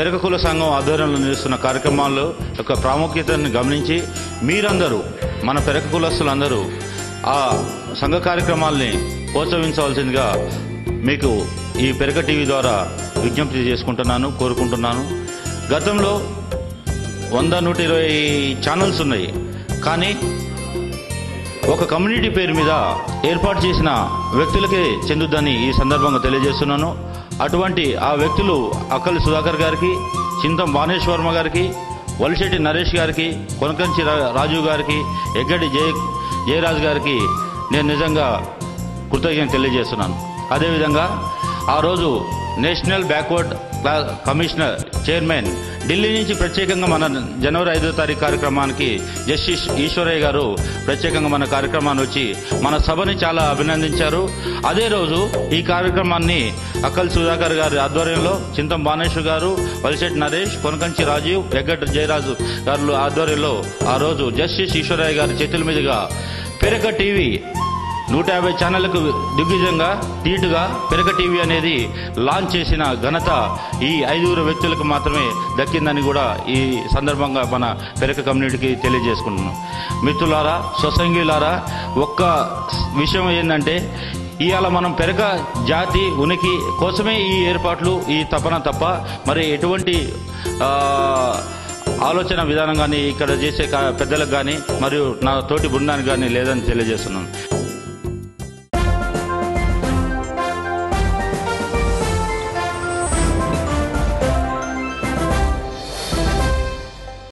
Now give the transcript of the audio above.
పెరక కుల సంఘం ఆధ్వర్యంలో నిర్వహిస్తున్న కార్యక్రమాల్లో యొక్క ప్రాముఖ్యతను గమనించి మీరందరూ మన పెరక కులస్తులందరూ ఆ సంఘ కార్యక్రమాల్ని ప్రోత్సహించవలసిందిగా మీకు ఈ పెరక టీవీ ద్వారా విజ్ఞప్తి చేసుకుంటున్నాను, కోరుకుంటున్నాను. గతంలో 100-120 ఛానల్స్ ఉన్నాయి, కానీ ఒక కమ్యూనిటీ పేరు మీద ఏర్పాటు చేసిన వ్యక్తులకే చెందుద్దని ఈ సందర్భంగా తెలియజేస్తున్నాను. అటువంటి ఆ వ్యక్తులు అక్కలి సుధాకర్ గారికి, చింతం బానేశ్వర్మ గారికి, వలిశెట్టి నరేష్ గారికి, కొనకంచి రాజు గారికి, ఎగ్గడి జయరాజ్ గారికి నేను నిజంగా కృతజ్ఞత తెలియజేస్తున్నాను. అదేవిధంగా ఆ రోజు national backward commissioner chairman Delhi నుంచి ప్రత్యేకంగా మన జనవరి 5వ తారీఖు కార్యక్రమానికి జస్టిస్ ఈశ్వరయ్య గారు ప్రత్యేకంగా మన కార్యక్రమాన్ని వచ్చి మన సభని చాలా అభినందించారు. అదే రోజు ఈ కార్యక్రమాన్ని అక్కల్ సుధాకర్ గారి ఆధ్వర్యంలో, చింతం బానేశ్వర్ గారు, వలిశెట్టి నరేష్, కొనకంచి రాజీవ్, ఎగ్గట్ జయరాజు గారు ఆధ్వర్యంలో ఆ రోజు జస్టిస్ ఈశ్వరయ్య గారి చేతుల మీదుగా పెరక టీవీ 150 ఛానళ్లకు దిగ్గజంగా ధీటుగా పెరక టీవీ అనేది లాంచ్ చేసిన ఘనత ఈ 5 వ్యక్తులకు మాత్రమే దక్కిందని కూడా ఈ సందర్భంగా మన పెరక కమ్యూనిటీకి తెలియజేసుకుంటున్నాం. మిత్రులారా, స్వసంఘీయులారా, ఒక్క విషయం ఏంటంటే ఇవాళ మనం పెరక జాతి ఉనికి కోసమే ఈ ఏర్పాట్లు, ఈ తపన తప్ప మరి ఎటువంటి ఆలోచన విధానం కానీ ఇక్కడ చేసే పెద్దలకు కానీ మరియు నా తోటి బృందానికి కానీ లేదని తెలియజేస్తున్నాను.